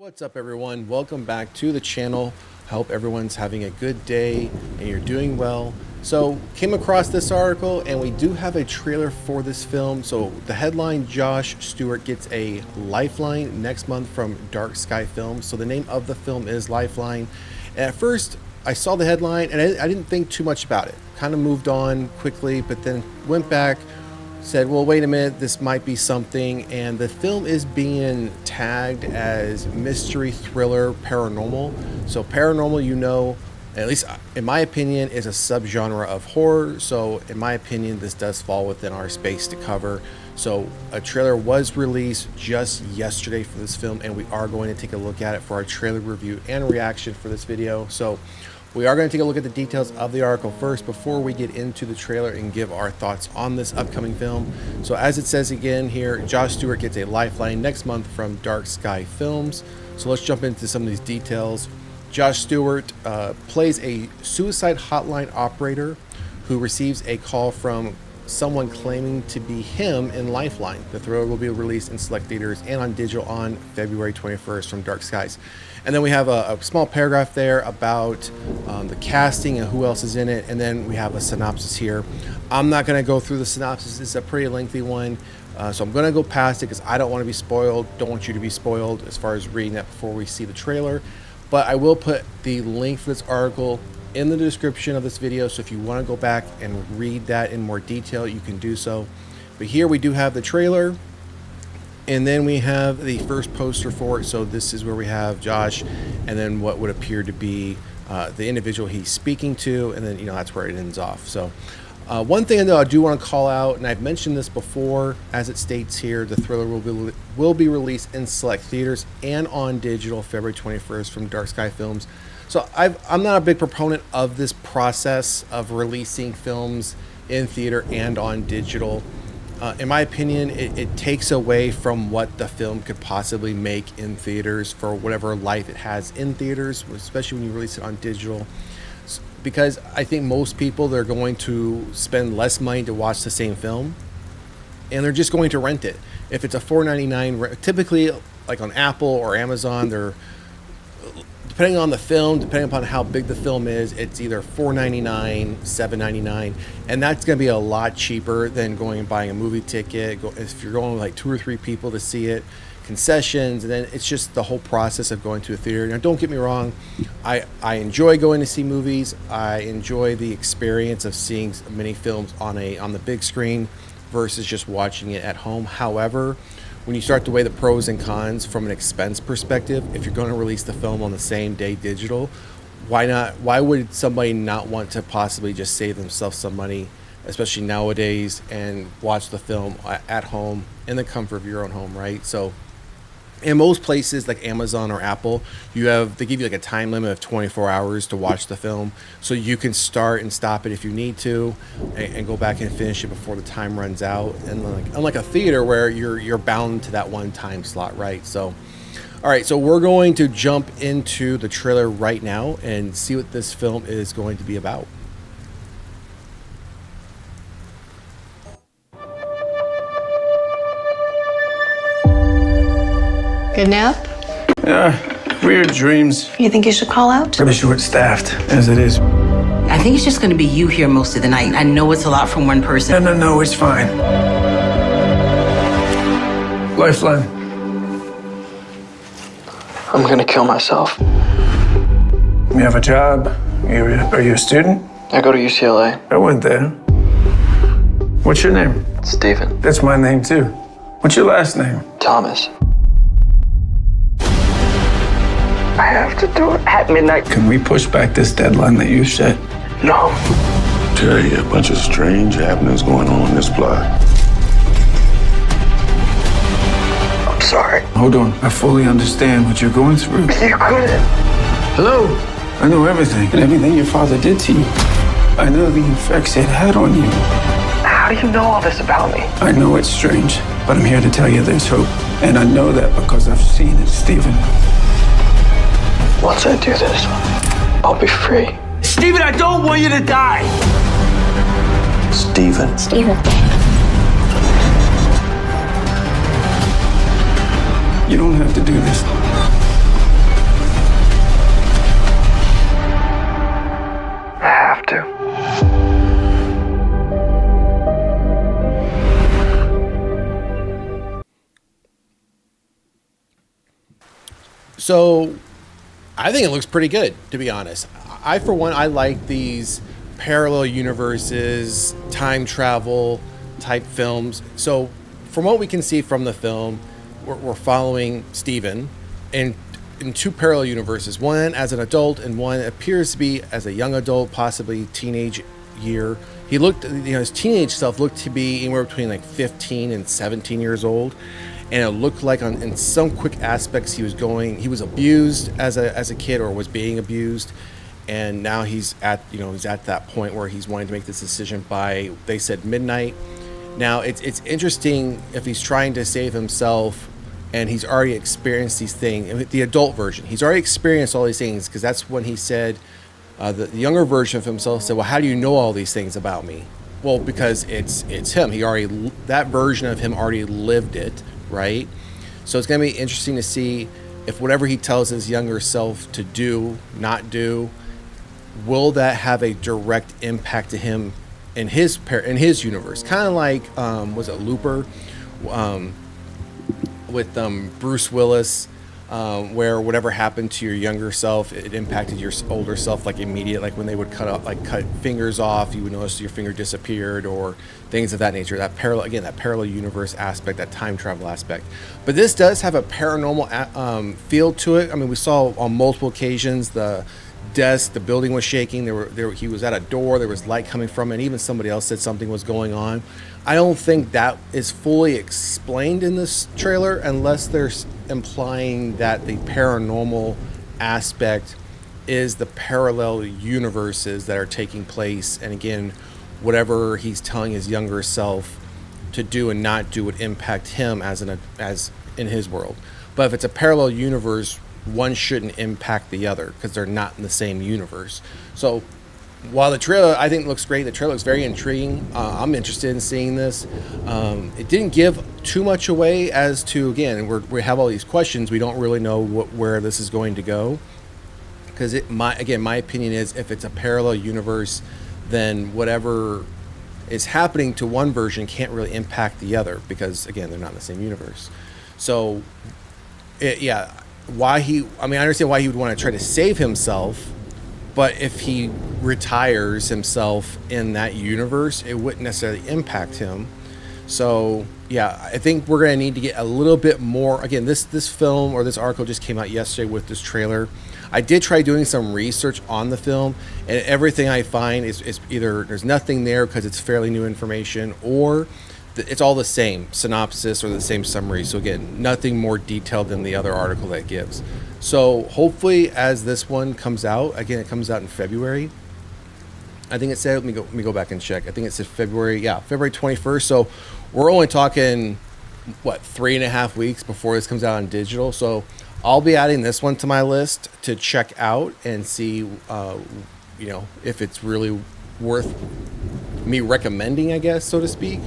What's up, everyone? Welcome back to the channel. I hope everyone's having a good day and you're doing well. So came across this article and we do have a trailer for this film. So the headline, Josh Stewart gets a Lifeline next month from Dark Sky Films. So the name of the film is Lifeline. And at first I saw the headline and I didn't think too much about it. Kind of moved on quickly, but then went back, said, well, wait a minute, this might be something. And the film is being tagged as mystery, thriller, paranormal. So paranormal, you know, at least in my opinion, is a subgenre of horror. So in my opinion, this does fall within our space to cover. So a trailer was released just yesterday for this film, and we are going to take a look at it for our trailer review and reaction for this video. So we are going to take a look at the details of the article first before we get into the trailer and give our thoughts on this upcoming film. So as it says again here, Josh Stewart gets a Lifeline next month from Dark Sky Films. So let's jump into some of these details. Josh Stewart plays a suicide hotline operator who receives a call from someone claiming to be him in Lifeline. The thriller will be released in select theaters and on digital on February 21st from Dark Skies. And then we have a small paragraph there about the casting and who else is in it. And then we have a synopsis here. I'm not going to go through the synopsis. It's a pretty lengthy one. So I'm going to go past it because I don't want to be spoiled. Don't want you to be spoiled as far as reading that before we see the trailer. But I will put the link for this article in the description of this video. So if you want to go back and read that in more detail, you can do so. But here we do have the trailer. And then we have the first poster for it. So this is where we have Josh and then what would appear to be the individual he's speaking to. And then, you know, that's where it ends off. So one thing though I do want to call out, and I've mentioned this before, as it states here, the thriller will be released in select theaters and on digital February 21st from Dark Sky Films. So I'm not a big proponent of this process of releasing films in theater and on digital. In my opinion, it takes away from what the film could possibly make in theaters for whatever life it has in theaters, especially when you release it on digital. Because I think most people, they're going to spend less money to watch the same film, and they're just going to rent it. If it's a $4.99, typically like on Apple or Amazon, they're, depending on the film, depending upon how big the film is, it's either $4.99, $7.99, and that's going to be a lot cheaper than going and buying a movie ticket. If you're going with like 2 or 3 people to see it, concessions, and then it's just the whole process of going to a theater. Now, don't get me wrong, I enjoy going to see movies. I enjoy the experience of seeing many films on the big screen versus just watching it at home. However, when you start to weigh the pros and cons from an expense perspective, if you're going to release the film on the same day digital, why not? Why would somebody not want to possibly just save themselves some money, especially nowadays, and watch the film at home in the comfort of your own home, right? So in most places like Amazon or Apple, they give you like a time limit of 24 hours to watch the film, so you can start and stop it if you need to, and go back and finish it before the time runs out. And unlike a theater where you're bound to that one time slot, right? So, all right, so we're going to jump into the trailer right now and see what this film is going to be about. Good nap? Yeah, weird dreams. You think you should call out? Pretty short-staffed, as it is. I think it's just gonna be you here most of the night. I know it's a lot from one person. No, it's fine. Lifeline. I'm gonna kill myself. You have a job? Are you a student? I go to UCLA. I went there. What's your name? Steven. That's my name, too. What's your last name? Thomas. I have to do it at midnight. Can we push back this deadline that you set? No. Tell you, a bunch of strange happenings going on in this plot. I'm sorry. Hold on. I fully understand what you're going through. You couldn't. Hello? I know everything, and everything your father did to you. I know the effects it had on you. How do you know all this about me? I know it's strange, but I'm here to tell you there's hope. And I know that because I've seen it, Stephen. Once I do this, I'll be free. Steven, I don't want you to die! Steven. You don't have to do this. So I think it looks pretty good, to be honest. I, for one, I like these parallel universes, time travel type films. So from what we can see from the film, we're following Steven in two parallel universes, one as an adult and one appears to be as a young adult, possibly teenage year. He looked, his teenage self looked to be anywhere between like 15 and 17 years old. And it looked like in some quick aspects he was abused as a kid or was being abused. And now he's at that point where he's wanting to make this decision by, they said, midnight. Now it's interesting if he's trying to save himself and he's already experienced these things. The adult version, he's already experienced all these things, because that's when he said, the younger version of himself said, well, how do you know all these things about me? Well, because it's him. That version of him already lived it, right? So it's going to be interesting to see if whatever he tells his younger self to do, not do, will that have a direct impact to him in his universe? Kind of like, was it Looper? With Bruce Willis, where whatever happened to your younger self, it impacted your older self like immediate. Like when they would cut fingers off, you would notice your finger disappeared, or things of that nature. That parallel universe aspect, that time travel aspect. But this does have a paranormal feel to it. I mean, we saw on multiple occasions the building was shaking. He was at a door. There was light coming from it. And even somebody else said something was going on. I don't think that is fully explained in this trailer, unless they're implying that the paranormal aspect is the parallel universes that are taking place. And again, whatever he's telling his younger self to do and not do would impact him as in his world. But if it's a parallel universe, one shouldn't impact the other because they're not in the same universe. So while the trailer I think looks great, the trailer looks very intriguing. I'm interested in seeing this. It didn't give too much away as to, again, we have all these questions. We don't really know where this is going to go, because my opinion is, if it's a parallel universe, then whatever is happening to one version can't really impact the other, because again, they're not in the same universe. So I understand why he would want to try to save himself, but if he retires himself in that universe, it wouldn't necessarily impact him. So yeah, I think we're going to need to get a little bit more. Again, this film, or this article, just came out yesterday with this trailer. I did try doing some research on the film, and everything I find is either there's nothing there because it's fairly new information, or it's all the same synopsis or the same summary. So again, nothing more detailed than the other article that gives. So hopefully, as this one comes out, again, it comes out in February. I think it said, let me go back and check. I think it said February 21st. So we're only talking, 3.5 weeks before this comes out on digital. So I'll be adding this one to my list to check out and see, if it's really worth me recommending, I guess, so to speak.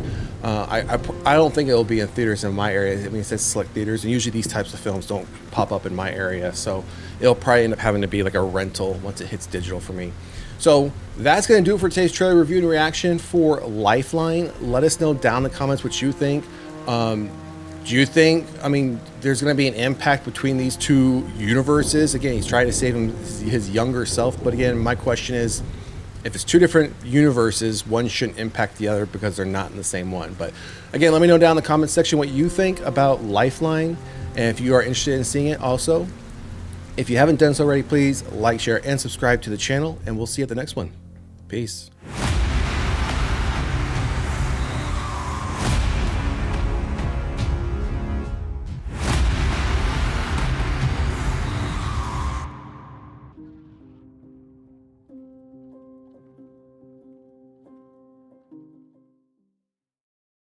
I don't think it'll be in theaters in my area. I mean, it says select theaters, and usually these types of films don't pop up in my area, so it'll probably end up having to be like a rental once it hits digital for me. So that's going to do it for today's trailer review and reaction for Lifeline. Let us know down in the comments what you think. Do you think, there's going to be an impact between these two universes? Again, he's trying to save his younger self, but again, my question is, if it's two different universes, one shouldn't impact the other because they're not in the same one. But again, let me know down in the comments section what you think about Lifeline, and if you are interested in seeing it also. If you haven't done so already, please like, share, and subscribe to the channel, and we'll see you at the next one. Peace.